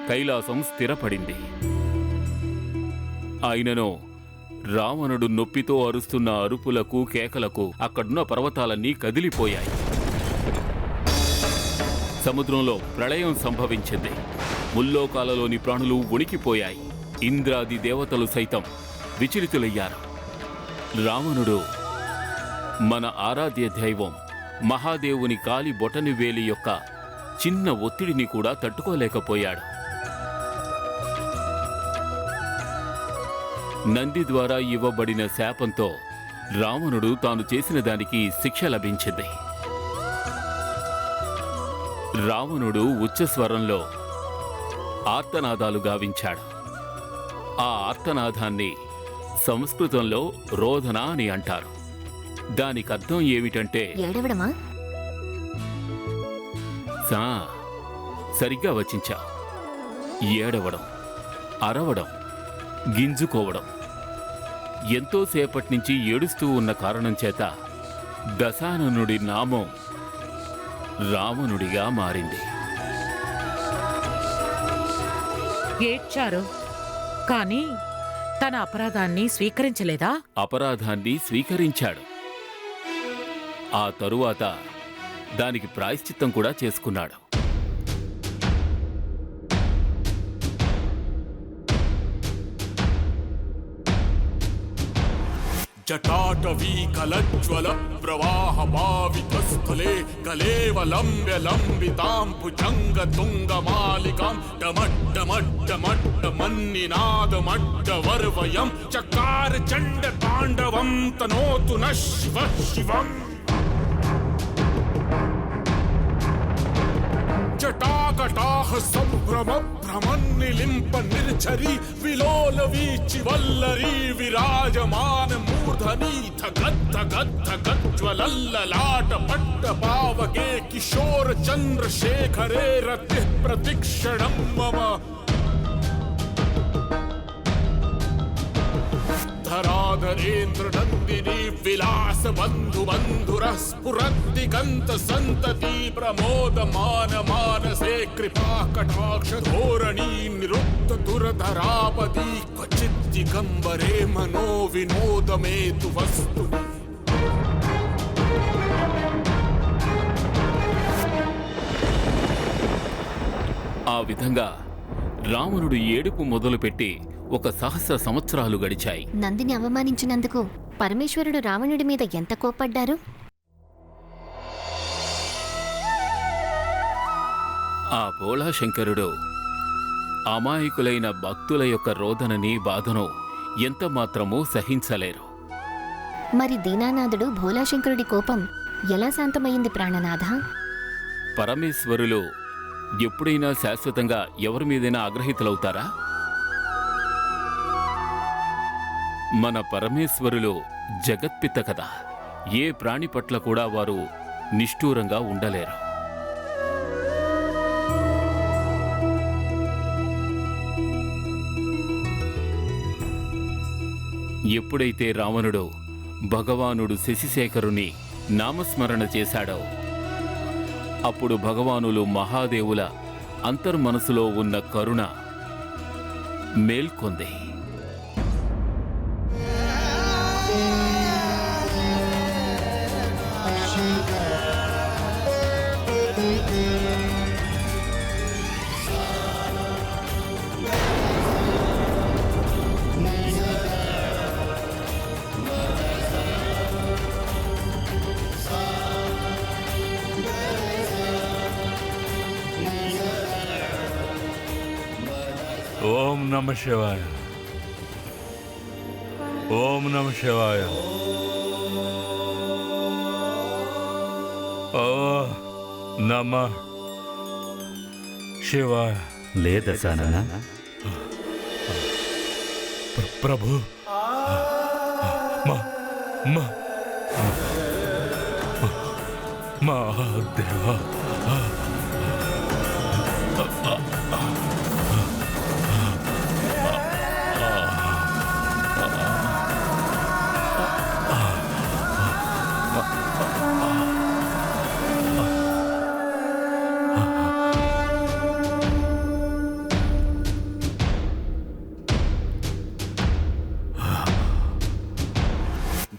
కైలాసం స్థిరపడింది. అయినను రావణుడు నొప్పితో అరుస్తున్న అరుపులకు కేకలకు అక్కడున్న పర్వతాలన్నీ కదిలిపోయాయి. సముద్రంలో ప్రళయం సంభవించింది. ముల్లోకాలలోని ప్రాణులు వణికిపోయాయి. ఇంద్రాది దేవతలు సైతం విచలితులయ్యారు. రావణుడు మన ఆరాధ్య దైవం మహాదేవుని కాలి బొటని వేలి యొక్క చిన్న ఒత్తిడిని కూడా తట్టుకోలేకపోయాడు. నంది ద్వారా ఇవ్వబడిన శాపంతో రావణుడు తాను చేసిన దానికి శిక్ష లభించింది. రావణుడు ఉచ్చస్వరంలో ఆర్తనాదాలు గావించాడు. ఆ ఆర్తనాదాన్ని సంస్కృతంలో రోదన అని అంటారు. దానికర్థం ఏమిటంటే ఏడవడమా? సరిగ్గా వచించా. ఏడవడం, అరవడం, గింజుకోవడం. ఎంతోసేపటి నుంచి ఏడుస్తూ ఉన్న కారణం చేత దశాననుడి నామం రావణుడిగా మారింది. ఏడ్చారు, కానీ తన అపరాధాన్ని స్వీకరించలేదా? అపరాధాన్ని స్వీకరించాడు. ఆ తరువాత దానికి ప్రాయశ్చిత్తం కూడా చేసుకున్నాడు. जटाटवी कलज्वल प्रवाह भावितस्थले कलेवलम्ब्य लम्बितां भुजङ्गतुङ्गमालिकां डमड्डमड्डमड्डमन्निनादमड्डवर्वयं चकार चण्डताण्डवं तनोतु नः शिवः शिवम् जटाकटाह संभ्रम भ्रमन्निलिम्प निर्झरी विलोल वीचि वल्लरी विराजमान मूर्धनि धगद्धगद्धगज्ज्वलल्ललाट पट्ट पावके किशोर चन्द्रशेखरे रतिः प्रतिक्षणं मम धराधरेन्द्र नन्दिनी विलास बन्धु बन्धुरः स्फुरद्दिगन्त सन्तति प्रमोदमान मानसे कृपा कटाक्ष धोरणी निरुक्त दुर्धरापदी क्वचित् दिगम्बरे मनो विनोदमेतु वस्तु ఆ విధంగా రావణుడు ఏడుపు మొదలుపెట్టి 1,000 సంవత్సరాలు గడిచాయి. నందిని అవమానించినందుకు పరమేశ్వరుడు రావణుడి మీద ఎంత కోప్పడ్డారు? ఆ భోళాశంకరుడు అమాయకులైన భక్తుల యొక్క రోదనని బాధను ఎంతమాత్రమూ సహించలేరు. మరి దీనానాథుడు భోళాశంకరుడి కోపం ఎలా శాంతమైంది ప్రాణనాథ? పరమేశ్వరులు ఎప్పుడైనా శాశ్వతంగా ఎవరి మీదైనా ఆగ్రహితులవుతారా? మన పరమేశ్వరులు జగత్పిత కదా. ఏ ప్రాణి పట్ల కూడా వారు నిష్ఠూరంగా ఉండలేరు. ఎప్పుడైతే రావణుడు భగవానుడు శశిశేఖరుని నామస్మరణ చేశాడో అప్పుడు భగవానులు మహాదేవుల అంతర్మనసులో ఉన్న కరుణ మేల్కొంది. ఓం నమః శివాయ. ఓం నమః శివాయ. ఓ నమః శివాయ. లేదా సానన్న ప్రభు మా దేవా.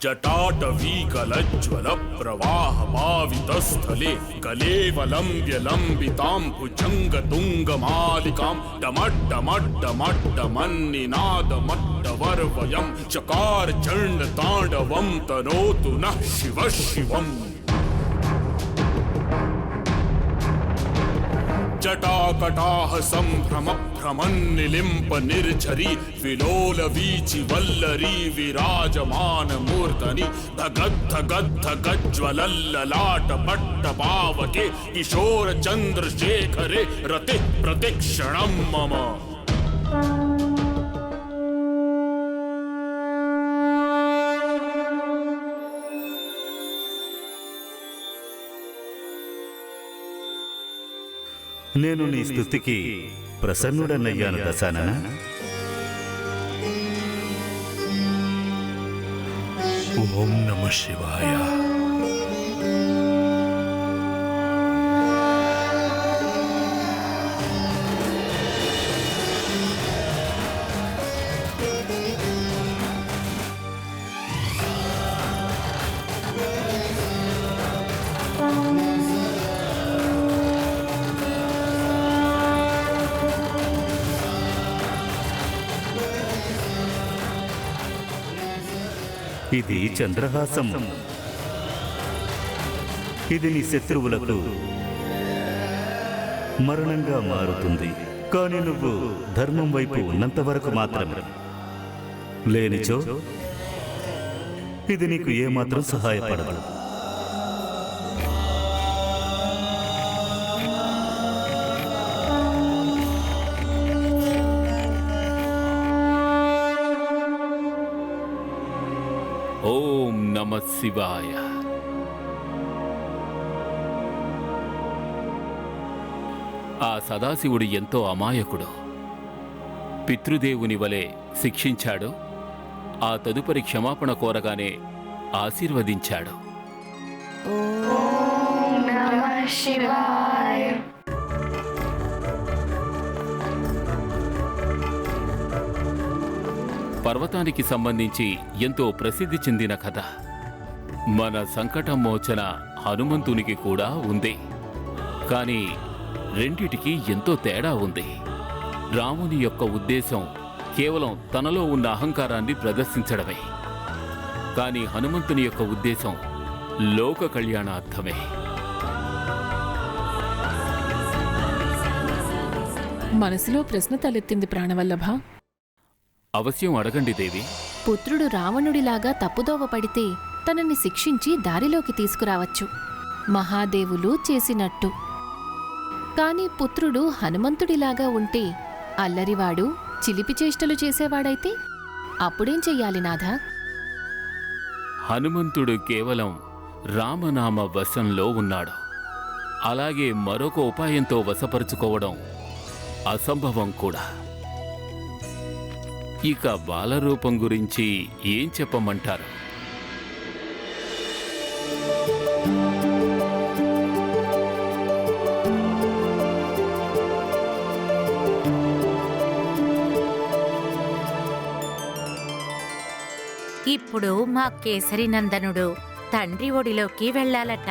जटाटवीकलज्ज्वल प्रवाह पावितस्थले कलेवलम्ब्य लम्बितां भुजङ्गतुङ्गमालिकां डमड्डमड्डमड्डमन्निनादमड्डवर्वयं चकार चण्डताण्डवं तनोतु नः शिवः शिवम् जटाकटाह सम्भ्रम भ्रमन्निलिम्प निर्झरी विलोल वीचि वल्लरी विराजमान मूर्धनि धगद्धगद्धगज्ज्वलल्ललाट पट्टपावके किशोर चन्द्रशेखरे रतिः प्रतिक्षणं मम నేను నీ స్తుతికి ప్రసన్నుడనయ్యాను దశానన. ఓం నమః శివాయ. ఇది చంద్రహాసం. ఇది నీ శత్రువులకు మరణంగా మారుతుంది. కానీ నువ్వు ధర్మం వైపు ఉన్నంత వరకు మాత్రమే. లేనిచో ఇది నీకు ఏమాత్రం సహాయపడదు. ఓం నమః శివాయ. ఆ సదాశివుడు ఎంతో అమాయకుడు. పితృదేవుని వలె శిక్షించాడు. ఆ తదుపరి క్షమాపణ కోరగానే ఆశీర్వదించాడు. పర్వతానికి సంబంధించి ఎంతో ప్రసిద్ధి చెందిన కథ. మన సంకటమోచన హనుమంతునికి కూడా ఉంది. కానీ రెండిటికి ఎంతో తేడా ఉంది. రాముని యొక్క ఉద్దేశం కేవలం తనలో ఉన్న అహంకారాన్ని ప్రదర్శించడమే. కానీ హనుమంతుని యొక్క ఉద్దేశం లోక కళ్యాణార్థమే. మనసులో ప్రశ్న తలెత్తింది ప్రాణవల్లభ. అవశ్యం అడగండి దేవి. పుత్రుడు రావణుడిలాగా తప్పుదోవ పడితే తనని శిక్షించి దారిలోకి తీసుకురావచ్చు, మహాదేవులు చేసినట్టు. కాని పుత్రుడు హనుమంతుడిలాగా ఉంటే, అల్లరివాడు చిలిపి చేష్టలు చేసేవాడైతే అప్పుడేం చెయ్యాలి నాథా? హనుమంతుడు కేవలం రామనామ వశంలో ఉన్నాడు. అలాగే మరొక ఉపాయంతో వశపరుచుకోవడం అసంభవం కూడా. ఇక బాలరూపం గురించి ఏం చెప్పమంటారు? ఇప్పుడు మా కేసరి నందనుడు తండ్రి ఒడిలోకి వెళ్ళాలట.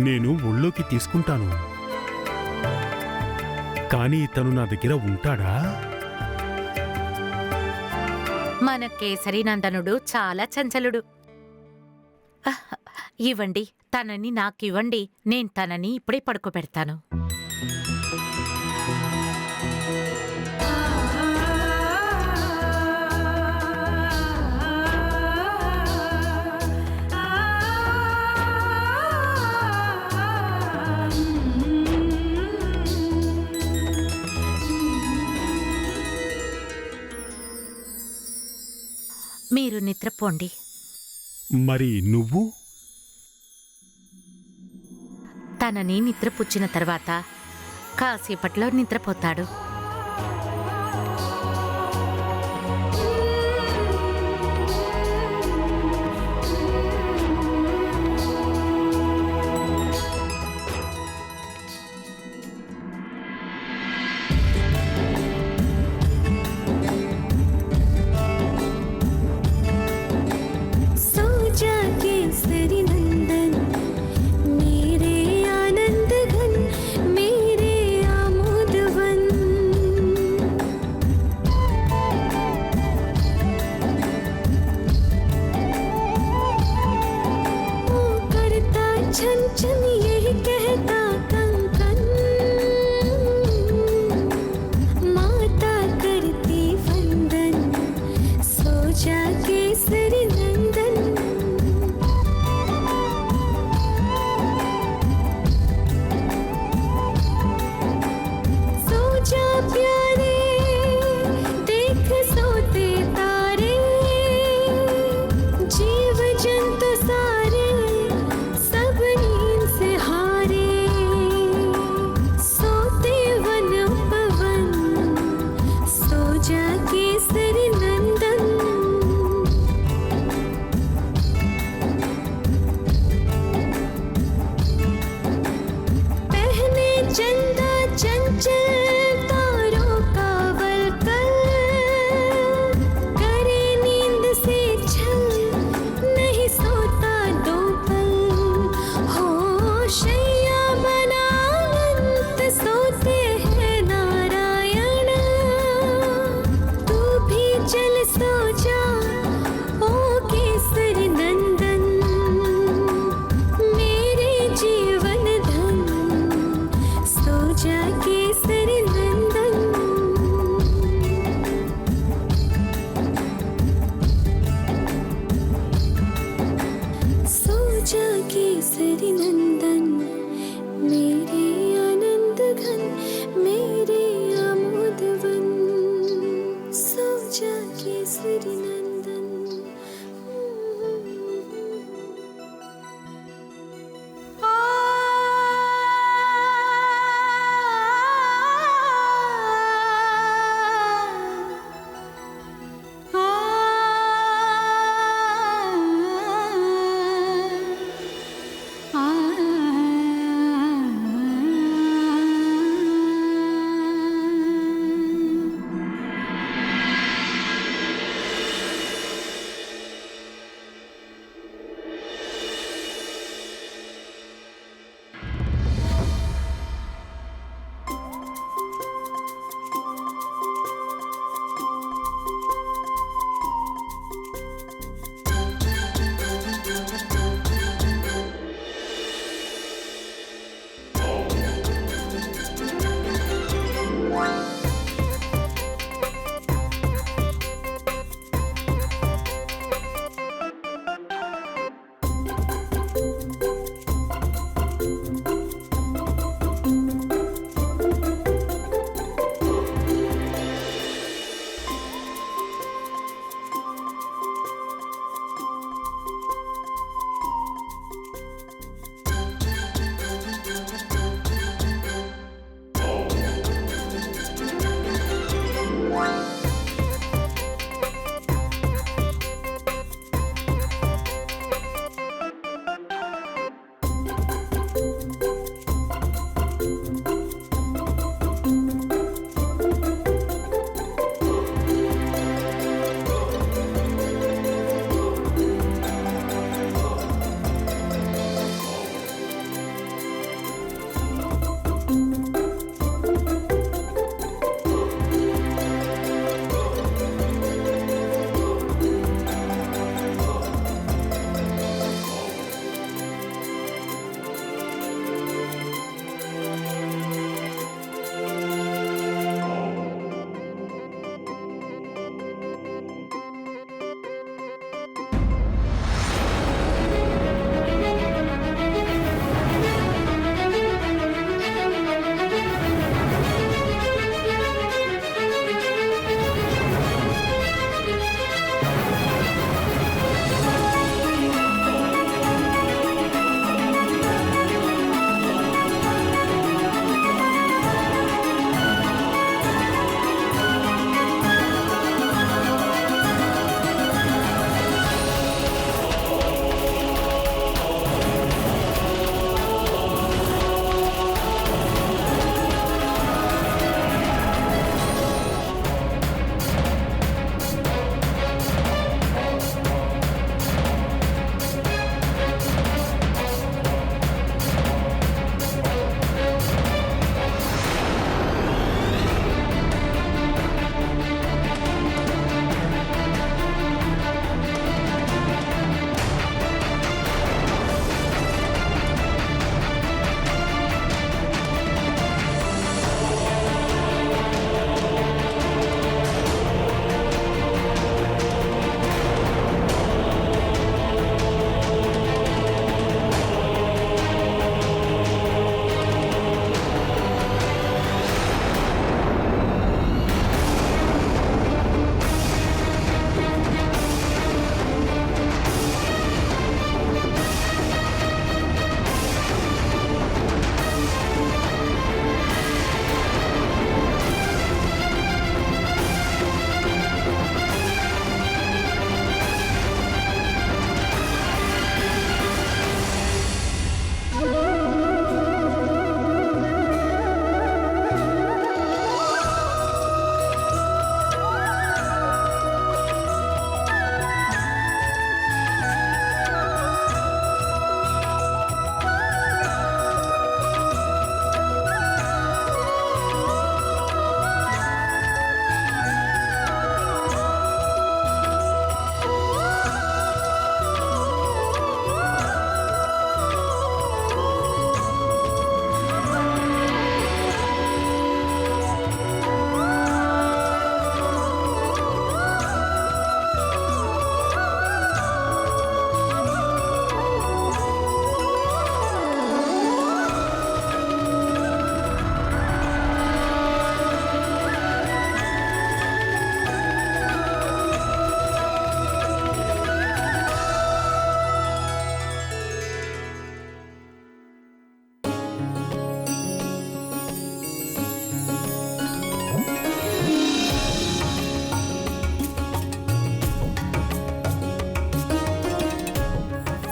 నేను ఒళ్ళోకి తీసుకుంటాను. కానీ తను నా దగ్గర ఉంటాడా? మన కేసరి నందనుడు చాలా చంచలుడు. ఇవ్వండి, తనని నాకివ్వండి. నేను తనని ఇప్పుడే పడుకోబెడతాను. మీరు నిద్రపోండి. మరి నువ్వు? తనని నిద్రపుచ్చిన తర్వాత కాసేపట్లో నిద్రపోతాడు.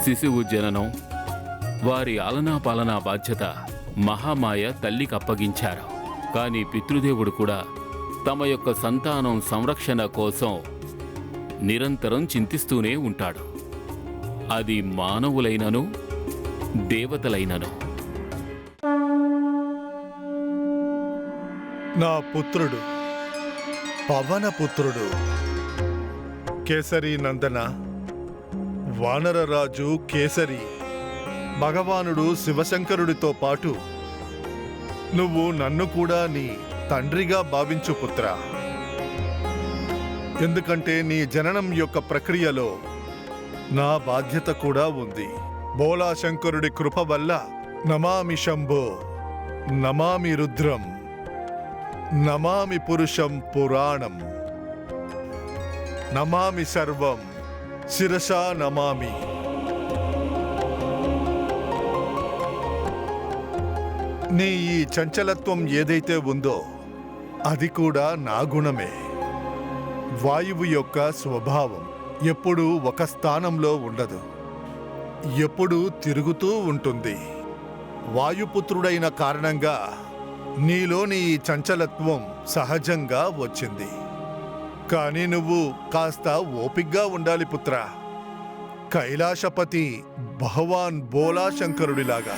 శిశువు జననం, వారి ఆలనాపాలనా బాధ్యత మహామాయ తల్లికి అప్పగించారు. కానీ పితృదేవుడు కూడా తమ యొక్క సంతానం సంరక్షణ కోసం నిరంతరం చింతిస్తూనే ఉంటాడు. అది మానవులైనను దేవతలైనను. నా పుత్రుడు, పవనపుత్రుడు, కేసరి నందన, వానరరాజు కేసరి, భగవానుడు శివశంకరుడితో పాటు నువ్వు నన్ను కూడా నీ తండ్రిగా భావించు పుత్ర. ఎందుకంటే నీ జననం యొక్క ప్రక్రియలో నా బాధ్యత కూడా ఉంది. బోలాశంకరుడి కృప వల్ల నమామి శంభో, నమామి రుద్రం, నమామి పురుషం పురాణం, నమామి సర్వం, శిరసా నమామి. నీ ఈ చంచలత్వం ఏదైతే ఉందో అది కూడా నా గుణమే. వాయువు యొక్క స్వభావం ఎప్పుడూ ఒక స్థానంలో ఉండదు, ఎప్పుడూ తిరుగుతూ ఉంటుంది. వాయుపుత్రుడైన కారణంగా నీలోని ఈ చంచలత్వం సహజంగా వచ్చింది. కానీ నువ్వు కాస్త ఓపిగ్గా ఉండాలి పుత్ర. కైలాసపతి భగవాన్ బోలాశంకరుడిలాగా.